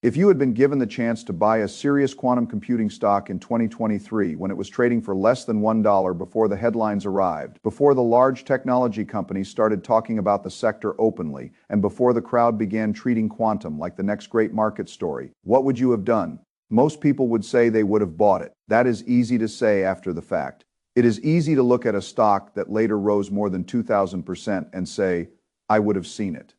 If you had been given the chance to buy a serious quantum computing stock in 2023 when it was trading for less than $1 before the headlines arrived, before the large technology companies started talking about the sector openly, and before the crowd began treating quantum like the next great market story, what would you have done? Most people would say they would have bought it. That is easy to say after the fact. It is easy to look at a stock that later rose more than 2,000% and say, I would have seen it.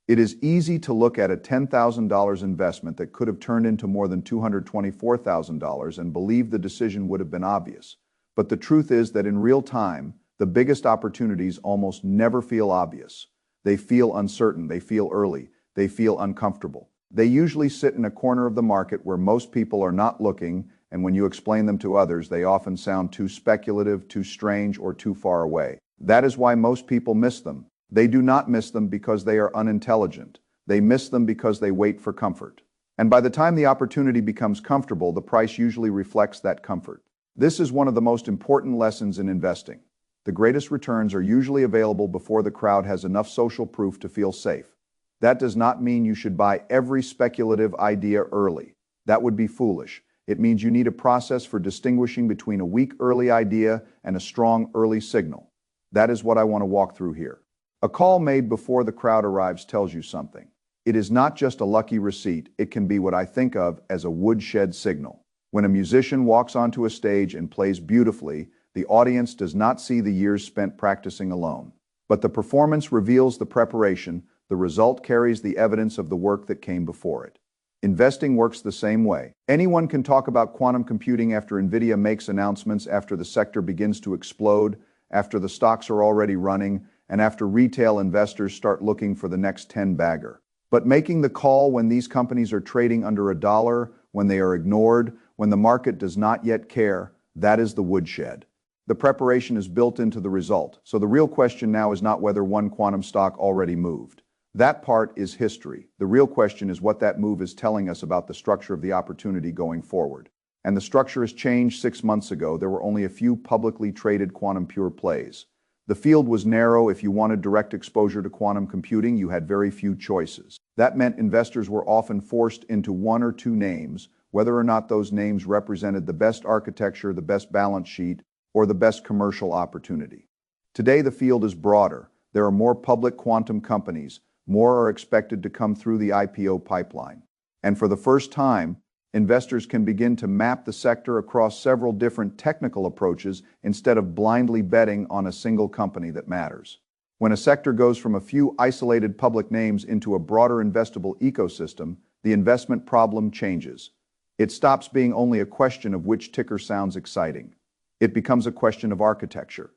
It is easy to look at a $10,000 investment that could have turned into more than $224,000 and believe the decision would have been obvious. But the truth is that in real time, the biggest opportunities almost never feel obvious. They feel uncertain, they feel early, they feel uncomfortable. They usually sit in a corner of the market where most people are not looking, and when you explain them to others, they often sound too speculative, too strange, or too far away. That is why most people miss them. They do not miss them because they are unintelligent. They miss them because they wait for comfort. And by the time the opportunity becomes comfortable, the price usually reflects that comfort. This is one of the most important lessons in investing. The greatest returns are usually available before the crowd has enough social proof to feel safe. That does not mean you should buy every speculative idea early. That would be foolish. It means you need a process for distinguishing between a weak early idea and a strong early signal. That is what I want to walk through here. A call made before the crowd arrives tells you something. It is not just a lucky receipt, it can be what I think of as a woodshed signal. When a musician walks onto a stage and plays beautifully, the audience does not see the years spent practicing alone. But the performance reveals the preparation, the result carries the evidence of the work that came before it. Investing works the same way. Anyone can talk about quantum computing after NVIDIA makes announcements, after the sector begins to explode, after the stocks are already running, and after retail investors start looking for the next 10-bagger. But making the call when these companies are trading under $1, when they are ignored, when the market does not yet care, that is the woodshed. The preparation is built into the result. So the real question now is not whether one quantum stock already moved. That part is history. The real question is what that move is telling us about the structure of the opportunity going forward. And the structure has changed 6 months ago. There were only a few publicly traded quantum pure plays. The field was narrow. If you wanted direct exposure to quantum computing, you had very few choices. That meant investors were often forced into one or two names, whether or not those names represented the best architecture, the best balance sheet, or the best commercial opportunity. Today, the field is broader. There are more public quantum companies. More are expected to come through the IPO pipeline. And for the first time, investors can begin to map the sector across several different technical approaches instead of blindly betting on a single company that matters. When a sector goes from a few isolated public names into a broader investable ecosystem, the investment problem changes. It stops being only a question of which ticker sounds exciting. It becomes a question of architecture.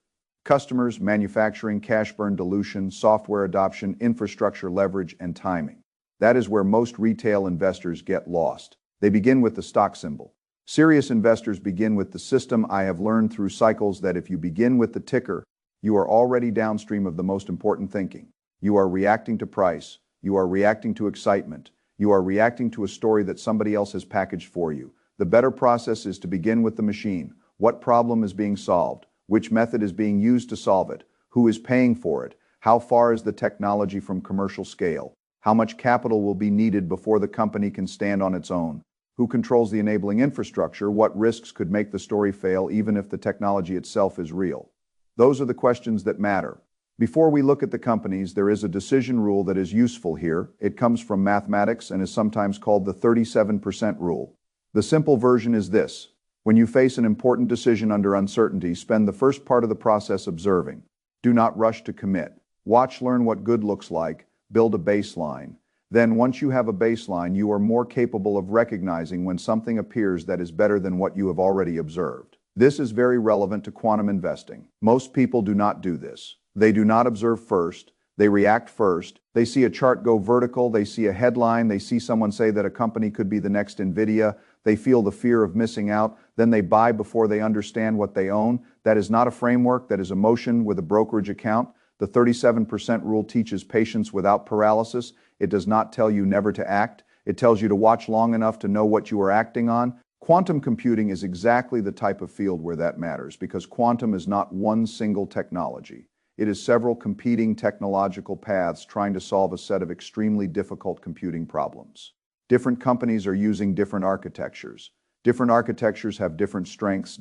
Customers, manufacturing, cash burn dilution, software adoption, infrastructure leverage, and timing. That is where most retail investors get lost. They begin with the stock symbol. Serious investors begin with the system. I have learned through cycles that if you begin with the ticker, you are already downstream of the most important thinking. You are reacting to price. You are reacting to excitement. You are reacting to a story that somebody else has packaged for you. The better process is to begin with the machine. What problem is being solved? Which method is being used to solve it? Who is paying for it? How far is the technology from commercial scale? How much capital will be needed before the company can stand on its own? Who controls the enabling infrastructure? What risks could make the story fail even if the technology itself is real? Those are the questions that matter. Before we look at the companies, there is a decision rule that is useful here. It comes from mathematics and is sometimes called the 37% rule. The simple version is this. When you face an important decision under uncertainty, spend the first part of the process observing. Do not rush to commit. Watch, learn what good looks like, build a baseline. Then, once you have a baseline, you are more capable of recognizing when something appears that is better than what you have already observed. This is very relevant to quantum investing. Most people do not do this. They do not observe first. They react first. They see a chart go vertical. They see a headline. They see someone say that a company could be the next NVIDIA. They feel the fear of missing out. Then they buy before they understand what they own. That is not a framework. That is emotion with a brokerage account. The 37% rule teaches patience without paralysis. It does not tell you never to act. It tells you to watch long enough to know what you are acting on. Quantum computing is exactly the type of field where that matters, because quantum is not one single technology. It is several competing technological paths trying to solve a set of extremely difficult computing problems. Different companies are using different architectures. Different architectures have different strengths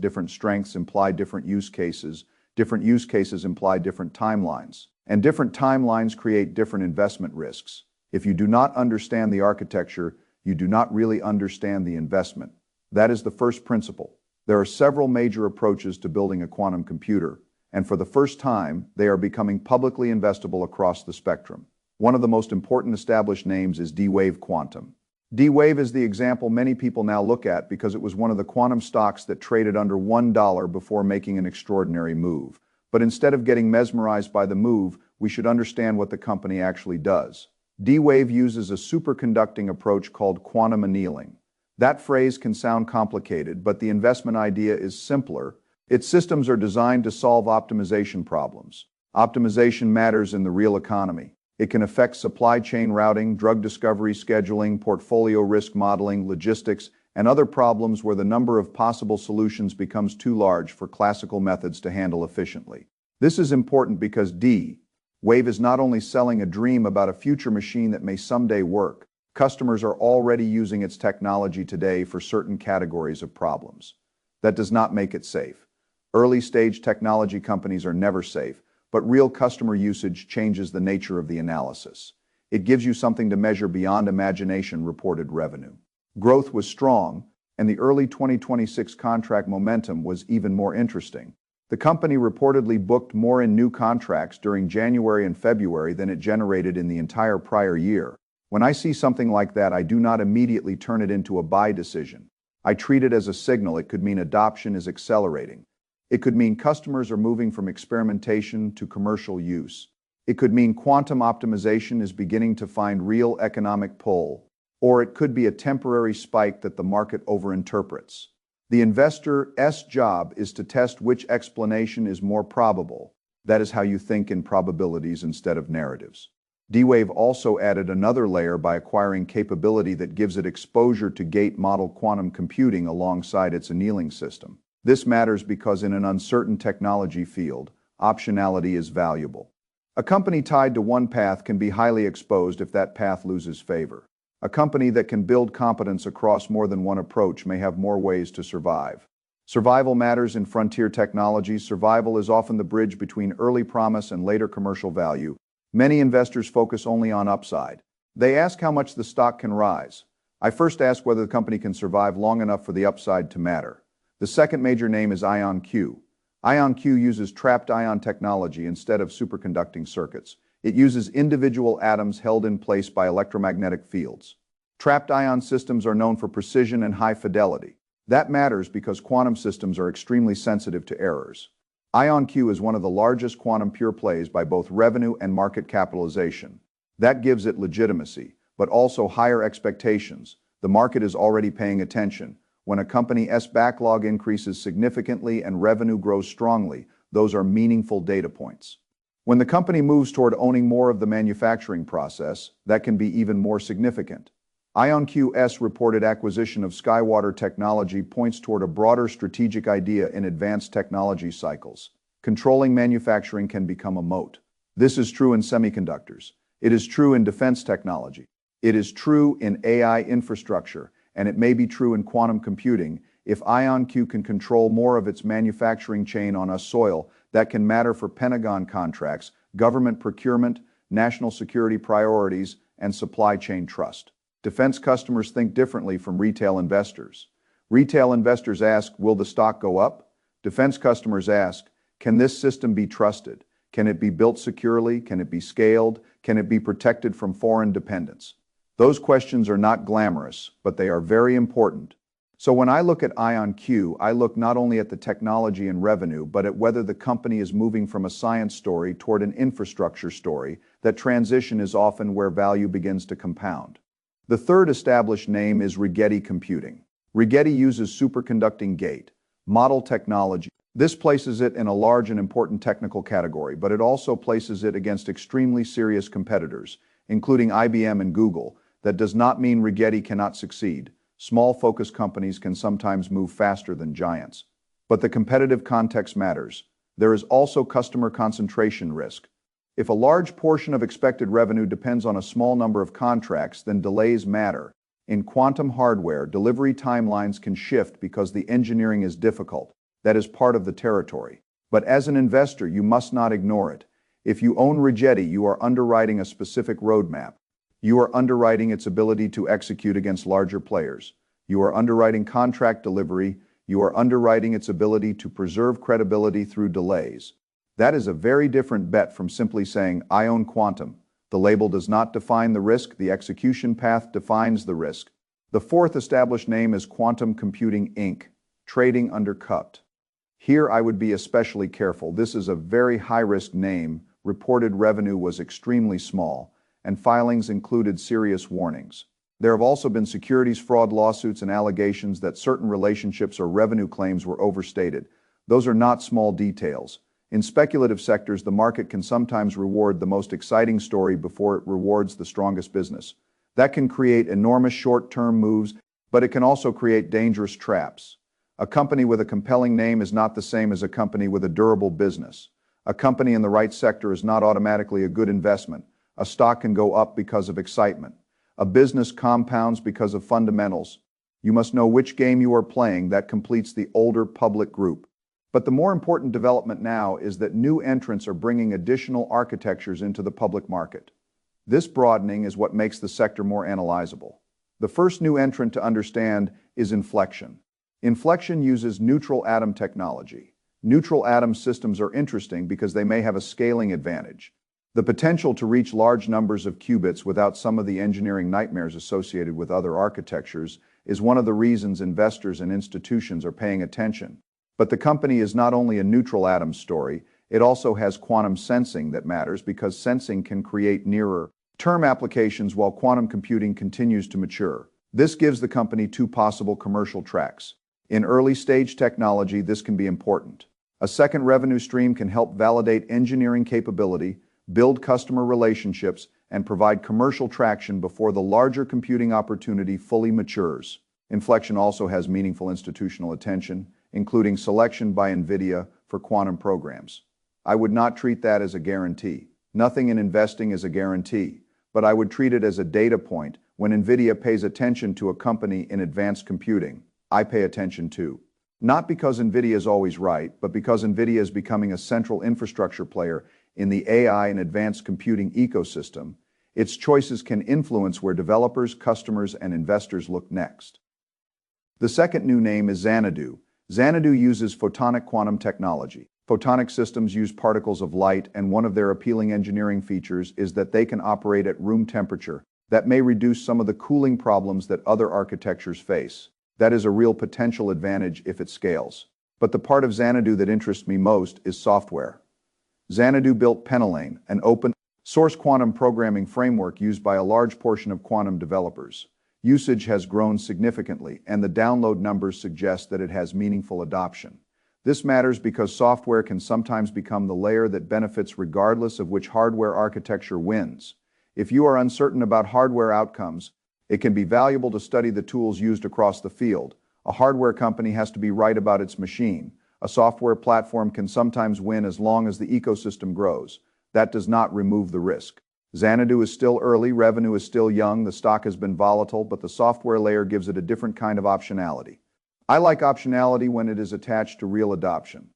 imply different use cases imply different timelines, and different timelines create different investment risks. If you do not understand the architecture, you do not really understand the investment. That is the first principle. There are several major approaches to building a quantum computer, and for the first time, they are becoming publicly investable across the spectrum. One of the most important established names is D-Wave Quantum. D-Wave is the example many people now look at because it was one of the quantum stocks that traded under $1 before making an extraordinary move. But instead of getting mesmerized by the move, we should understand what the company actually does. D-Wave uses a superconducting approach called quantum annealing. That phrase can sound complicated, but the investment idea is simpler. Its systems are designed to solve optimization problems. Optimization matters in the real economy. It can affect supply chain routing, drug discovery scheduling, portfolio risk modeling, logistics, and other problems where the number of possible solutions becomes too large for classical methods to handle efficiently. This is important because D-Wave is not only selling a dream about a future machine that may someday work. Customers are already using its technology today for certain categories of problems. That does not make it safe. Early-stage technology companies are never safe, but real customer usage changes the nature of the analysis. It gives you something to measure beyond imagination. Reported revenue growth was strong, and the early 2026 contract momentum was even more interesting. The company reportedly booked more in new contracts during January and February than it generated in the entire prior year. When I see something like that, I do not immediately turn it into a buy decision. I treat it as a signal. It could mean adoption is accelerating. It could mean customers are moving from experimentation to commercial use. It could mean quantum optimization is beginning to find real economic pull. Or it could be a temporary spike that the market overinterprets. The investor's job is to test which explanation is more probable. That is how you think in probabilities instead of narratives. D-Wave also added another layer by acquiring capability that gives it exposure to gate model quantum computing alongside its annealing system. This matters because in an uncertain technology field, optionality is valuable. A company tied to one path can be highly exposed if that path loses favor. A company that can build competence across more than one approach may have more ways to survive. Survival matters in frontier technologies. Survival is often the bridge between early promise and later commercial value. Many investors focus only on upside. They ask how much the stock can rise. I first ask whether the company can survive long enough for the upside to matter. The second major name is IonQ. IonQ uses trapped ion technology instead of superconducting circuits. It uses individual atoms held in place by electromagnetic fields. Trapped ion systems are known for precision and high fidelity. That matters because quantum systems are extremely sensitive to errors. IonQ is one of the largest quantum pure plays by both revenue and market capitalization. That gives it legitimacy, but also higher expectations. The market is already paying attention. When a company's backlog increases significantly and revenue grows strongly, those are meaningful data points. When the company moves toward owning more of the manufacturing process, that can be even more significant. IonQ's reported acquisition of Skywater Technology points toward a broader strategic idea in advanced technology cycles. Controlling manufacturing can become a moat. This is true in semiconductors. It is true in defense technology. It is true in AI infrastructure, and it may be true in quantum computing. If IonQ can control more of its manufacturing chain on US soil, that can matter for Pentagon contracts, government procurement, national security priorities, and supply chain trust. Defense customers think differently from retail investors. Retail investors ask, will the stock go up? Defense customers ask, can this system be trusted? Can it be built securely? Can it be scaled? Can it be protected from foreign dependence? Those questions are not glamorous, but they are very important. So when I look at IonQ, I look not only at the technology and revenue, but at whether the company is moving from a science story toward an infrastructure story. That transition is often where value begins to compound. The third established name is Rigetti Computing. Rigetti uses superconducting gate model technology. This places it in a large and important technical category, but it also places it against extremely serious competitors, including IBM and Google. That does not mean Rigetti cannot succeed. Small focused companies can sometimes move faster than giants. But the competitive context matters. There is also customer concentration risk. If a large portion of expected revenue depends on a small number of contracts, then delays matter. In quantum hardware, delivery timelines can shift because the engineering is difficult. That is part of the territory. But as an investor, you must not ignore it. If you own Rigetti, you are underwriting a specific roadmap. You are underwriting its ability to execute against larger players. You are underwriting contract delivery. You are underwriting its ability to preserve credibility through delays. That is a very different bet from simply saying, I own quantum. The label does not define the risk, the execution path defines the risk. The fourth established name is Quantum Computing Inc., trading under CUPT. Here I would be especially careful. This is a very high-risk name, reported revenue was extremely small, and filings included serious warnings. There have also been securities fraud lawsuits and allegations that certain relationships or revenue claims were overstated. Those are not small details. In speculative sectors, the market can sometimes reward the most exciting story before it rewards the strongest business. That can create enormous short-term moves, but it can also create dangerous traps. A company with a compelling name is not the same as a company with a durable business. A company in the right sector is not automatically a good investment. A stock can go up because of excitement. A business compounds because of fundamentals. You must know which game you are playing. That completes the older public group. But the more important development now is that new entrants are bringing additional architectures into the public market. This broadening is what makes the sector more analyzable. The first new entrant to understand is Inflection. Inflection uses neutral atom technology. Neutral atom systems are interesting because they may have a scaling advantage. The potential to reach large numbers of qubits without some of the engineering nightmares associated with other architectures is one of the reasons investors and institutions are paying attention. But the company is not only a neutral atom story, it also has quantum sensing that matters because sensing can create nearer-term applications while quantum computing continues to mature. This gives the company two possible commercial tracks. In early-stage technology, this can be important. A second revenue stream can help validate engineering capability, build customer relationships, and provide commercial traction before the larger computing opportunity fully matures. Inflection also has meaningful institutional attention, including selection by NVIDIA for quantum programs. I would not treat that as a guarantee. Nothing in investing is a guarantee, but I would treat it as a data point. When NVIDIA pays attention to a company in advanced computing, I pay attention too. Not because NVIDIA is always right, but because NVIDIA is becoming a central infrastructure player in the AI and advanced computing ecosystem. Its choices can influence where developers, customers, and investors look next. The second new name is Xanadu. Xanadu uses photonic quantum technology. Photonic systems use particles of light, and one of their appealing engineering features is that they can operate at room temperature. That may reduce some of the cooling problems that other architectures face. That is a real potential advantage if it scales. But the part of Xanadu that interests me most is software. Xanadu built Penelane, an open-source quantum programming framework used by a large portion of quantum developers. Usage has grown significantly, and the download numbers suggest that it has meaningful adoption. This matters because software can sometimes become the layer that benefits regardless of which hardware architecture wins. If you are uncertain about hardware outcomes, it can be valuable to study the tools used across the field. A hardware company has to be right about its machine. A software platform can sometimes win as long as the ecosystem grows. That does not remove the risk. Xanadu is still early, revenue is still young, the stock has been volatile, but the software layer gives it a different kind of optionality. I like optionality when it is attached to real adoption.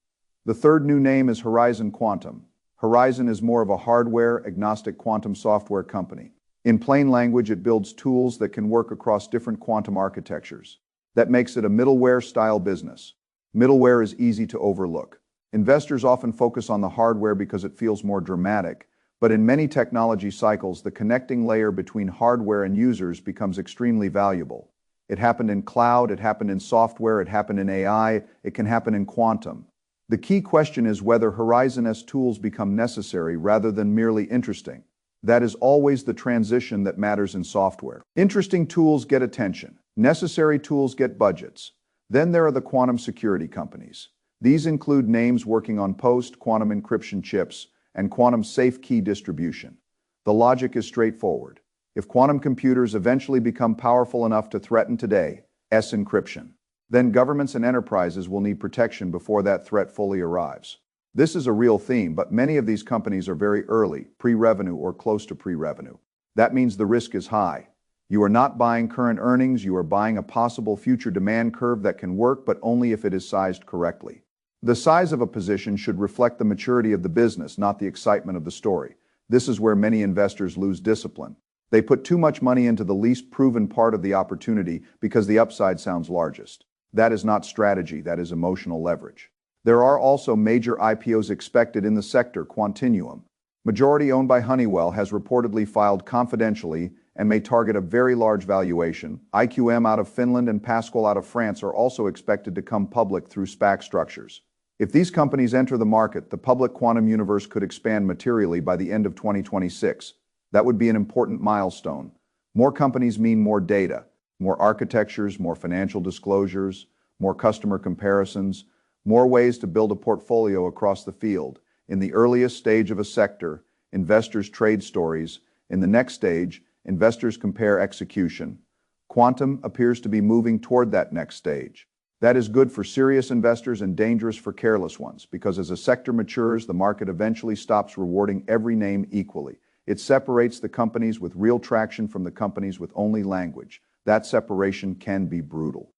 The third new name is Horizon Quantum. Horizon is more of a hardware-agnostic quantum software company. In plain language, it builds tools that can work across different quantum architectures. That makes it a middleware-style business. Middleware is easy to overlook. Investors often focus on the hardware because it feels more dramatic, but in many technology cycles, the connecting layer between hardware and users becomes extremely valuable. It happened in cloud, it happened in software, it happened in AI, it can happen in quantum. The key question is whether Horizon's tools become necessary rather than merely interesting. That is always the transition that matters in software. Interesting tools get attention. Necessary tools get budgets. Then there are the quantum security companies. These include names working on post-quantum encryption chips and quantum safe key distribution. The logic is straightforward. If quantum computers eventually become powerful enough to threaten today's encryption, then governments and enterprises will need protection before that threat fully arrives. This is a real theme, but many of these companies are very early, pre-revenue or close to pre-revenue. That means the risk is high. You are not buying current earnings, you are buying a possible future demand curve that can work, but only if it is sized correctly. The size of a position should reflect the maturity of the business, not the excitement of the story. This is where many investors lose discipline. They put too much money into the least proven part of the opportunity because the upside sounds largest. That is not strategy, that is emotional leverage. There are also major IPOs expected in the sector. Quantinuum, majority owned by Honeywell, has reportedly filed confidentially and may target a very large valuation. IQM out of Finland and Pascal out of France are also expected to come public through SPAC structures. If these companies enter the market, the public quantum universe could expand materially by the end of 2026. That would be an important milestone. More companies mean more data, more architectures, more financial disclosures, more customer comparisons, more ways to build a portfolio across the field. In the earliest stage of a sector, investors trade stories. In the next stage, investors compare execution. Quantum appears to be moving toward that next stage. That is good for serious investors and dangerous for careless ones, because as a sector matures, the market eventually stops rewarding every name equally. It separates the companies with real traction from the companies with only language. That separation can be brutal.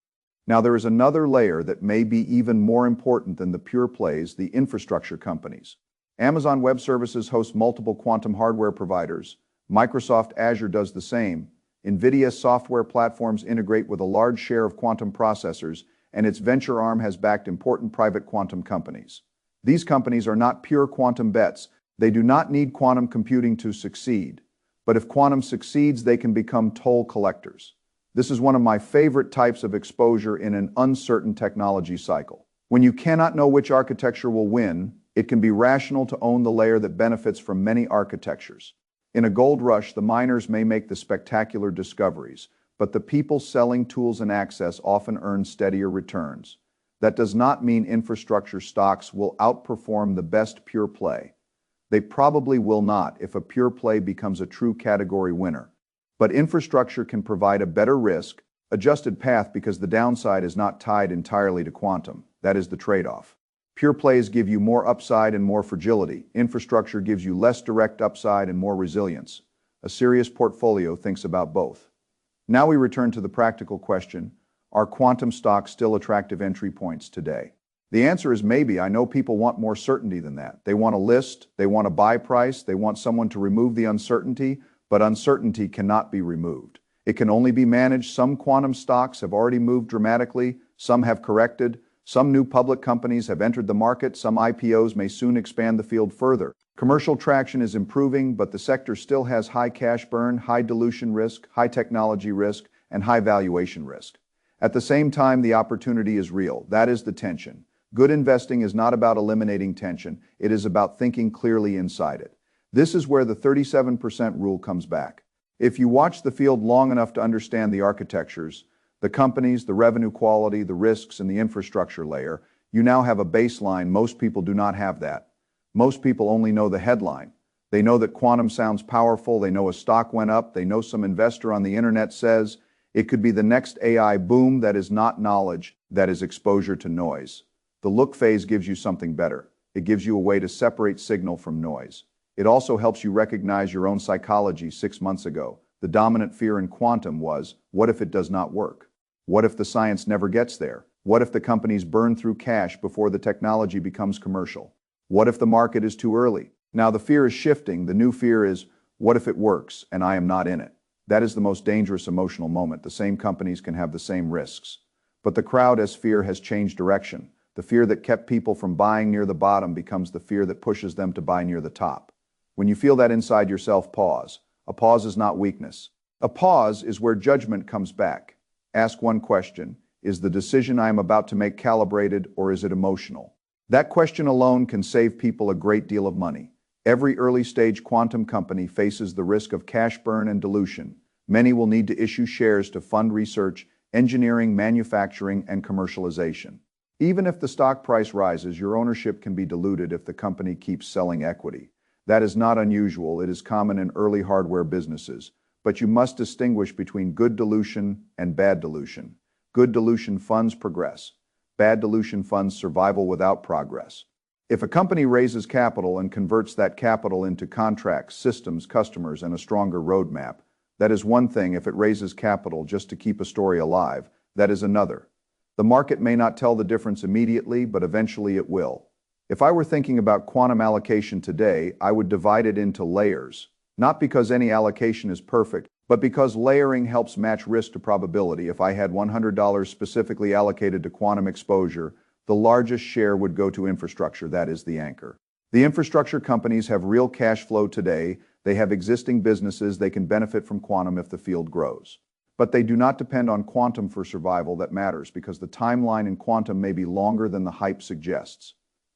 Now, there is another layer that may be even more important than the pure plays, the infrastructure companies. Amazon Web Services hosts multiple quantum hardware providers. Microsoft Azure does the same. NVIDIA software platforms integrate with a large share of quantum processors, and its venture arm has backed important private quantum companies. These companies are not pure quantum bets. They do not need quantum computing to succeed. But if quantum succeeds, they can become toll collectors. This is one of my favorite types of exposure in an uncertain technology cycle. When you cannot know which architecture will win, it can be rational to own the layer that benefits from many architectures. In a gold rush, the miners may make the spectacular discoveries, but the people selling tools and access often earn steadier returns. That does not mean infrastructure stocks will outperform the best pure play. They probably will not if a pure play becomes a true category winner. But infrastructure can provide a better risk-adjusted path because the downside is not tied entirely to quantum. That is the trade-off. Pure plays give you more upside and more fragility. Infrastructure gives you less direct upside and more resilience. A serious portfolio thinks about both. Now we return to the practical question, are quantum stocks still attractive entry points today? The answer is maybe. I know people want more certainty than that. They want a list, they want a buy price, they want someone to remove the uncertainty, but uncertainty cannot be removed. It can only be managed. Some quantum stocks have already moved dramatically, some have corrected, some new public companies have entered the market, some IPOs may soon expand the field further. Commercial traction is improving, but the sector still has high cash burn, high dilution risk, high technology risk, and high valuation risk. At the same time, the opportunity is real. That is the tension. Good investing is not about eliminating tension, it is about thinking clearly inside it. This is where the 37% rule comes back. If you watch the field long enough to understand the architectures, the companies, the revenue quality, the risks, and the infrastructure layer, you now have a baseline. Most people do not have that. Most people only know the headline. They know that quantum sounds powerful, they know a stock went up, they know some investor on the internet says it could be the next AI boom. That is not knowledge, that is exposure to noise. The look phase gives you something better. It gives you a way to separate signal from noise. It also helps you recognize your own psychology. 6 months ago, the dominant fear in quantum was, what if it does not work? What if the science never gets there? What if the companies burn through cash before the technology becomes commercial? What if the market is too early? Now the fear is shifting. The new fear is, what if it works and I am not in it? That is the most dangerous emotional moment. The same companies can have the same risks. But the crowd as fear has changed direction. The fear that kept people from buying near the bottom becomes the fear that pushes them to buy near the top. When you feel that inside yourself, pause. A pause is not weakness. A pause is where judgment comes back. Ask one question. Is the decision I am about to make calibrated, or is it emotional? That question alone can save people a great deal of money. Every early-stage quantum company faces the risk of cash burn and dilution. Many will need to issue shares to fund research, engineering, manufacturing, and commercialization. Even if the stock price rises, your ownership can be diluted if the company keeps selling equity. That is not unusual. It is common in early hardware businesses. But you must distinguish between good dilution and bad dilution. Good dilution funds progress. Bad dilution funds survival without progress. If a company raises capital and converts that capital into contracts, systems, customers, and a stronger roadmap, That is one thing. If it raises capital just to keep a story alive, that is another. The market may not tell the difference immediately, but eventually it will. If I were thinking about quantum allocation today, I would divide it into layers. Not because any allocation is perfect, but because layering helps match risk to probability. If I had $100 specifically allocated to quantum exposure, the largest share would go to infrastructure. That is the anchor. The infrastructure companies have real cash flow today. They have existing businesses. They can benefit from quantum if the field grows. But they do not depend on quantum for survival. That matters because the timeline in quantum may be longer than the hype suggests.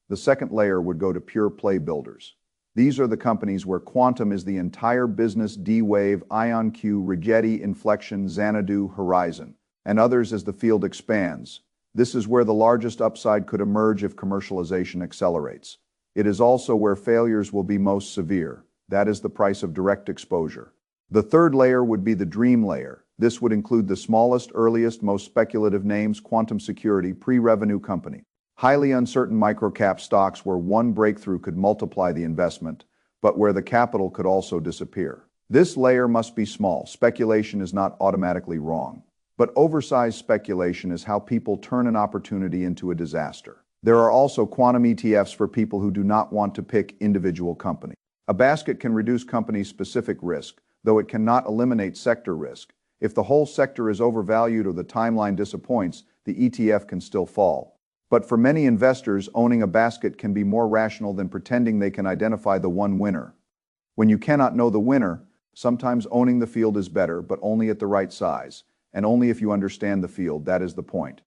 The second layer would go to pure play builders. These are the companies where quantum is the entire business: D-Wave, IonQ, Rigetti, Inflection, Xanadu, Horizon, and others as the field expands. This is where the largest upside could emerge if commercialization accelerates. It is also where failures will be most severe. That is the price of direct exposure. The third layer would be the dream layer. This would include the smallest, earliest, most speculative names: quantum security, pre-revenue company. Highly uncertain microcap stocks where one breakthrough could multiply the investment, but where the capital could also disappear. This layer must be small. Speculation is not automatically wrong, but oversized speculation is how people turn an opportunity into a disaster. There are also quantum ETFs for people who do not want to pick individual companies. A basket can reduce company-specific risk, though it cannot eliminate sector risk. If the whole sector is overvalued or the timeline disappoints, the ETF can still fall. But for many investors, owning a basket can be more rational than pretending they can identify the one winner. When you cannot know the winner, sometimes owning the field is better, but only at the right size, and only if you understand the field. That is the point.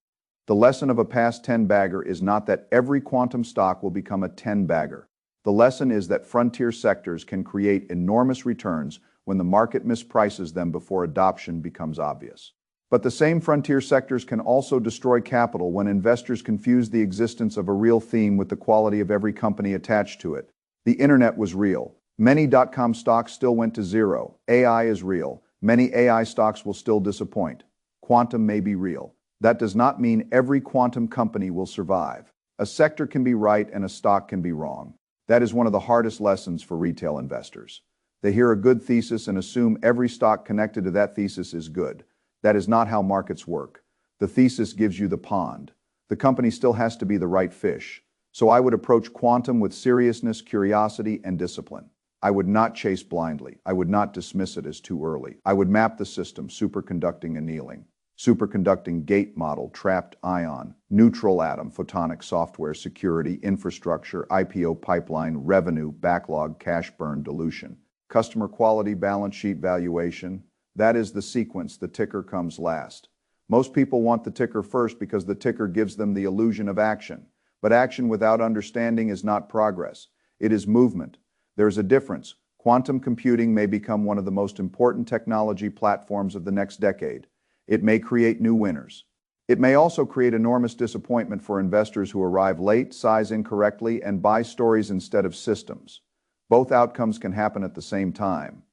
The lesson of a past 10-bagger is not that every quantum stock will become a 10-bagger. The lesson is that frontier sectors can create enormous returns when the market misprices them before adoption becomes obvious. But the same frontier sectors can also destroy capital when investors confuse the existence of a real theme with the quality of every company attached to it. The internet was real. Many dot-com stocks still went to zero. AI is real. Many AI stocks will still disappoint. Quantum may be real. That does not mean every quantum company will survive. A sector can be right and a stock can be wrong. That is one of the hardest lessons for retail investors. They hear a good thesis and assume every stock connected to that thesis is good. That is not how markets work. The thesis gives you the pond. The company still has to be the right fish. So I would approach quantum with seriousness, curiosity, and discipline. I would not chase blindly. I would not dismiss it as too early. I would map the system: superconducting annealing, superconducting gate model, trapped ion, neutral atom, photonic software, security, infrastructure, IPO pipeline, revenue, backlog, cash burn, dilution, customer quality, balance sheet valuation. That is the sequence. The ticker comes last. Most people want the ticker first because the ticker gives them the illusion of action. But action without understanding is not progress. It is movement. There is a difference. Quantum computing may become one of the most important technology platforms of the next decade. It may create new winners. It may also create enormous disappointment for investors who arrive late, size incorrectly, and buy stories instead of systems. Both outcomes can happen at the same time.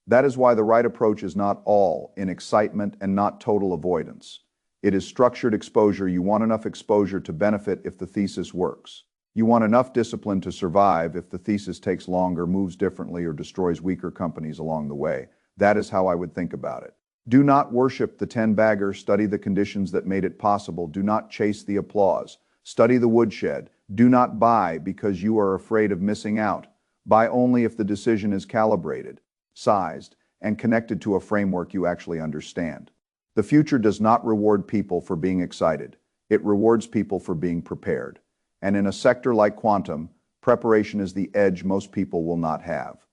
That is why the right approach is not all in excitement and not total avoidance. It is structured exposure. You want enough exposure to benefit if the thesis works. You want enough discipline to survive if the thesis takes longer, moves differently, or destroys weaker companies along the way. That is how I would think about it. Do not worship the 10-bagger. Study the conditions that made it possible. Do not chase the applause. Study the woodshed. Do not buy because you are afraid of missing out. Buy only if the decision is calibrated, sized, and connected to a framework you actually understand. The future does not reward people for being excited. It rewards people for being prepared. And in a sector like quantum, preparation is the edge most people will not have.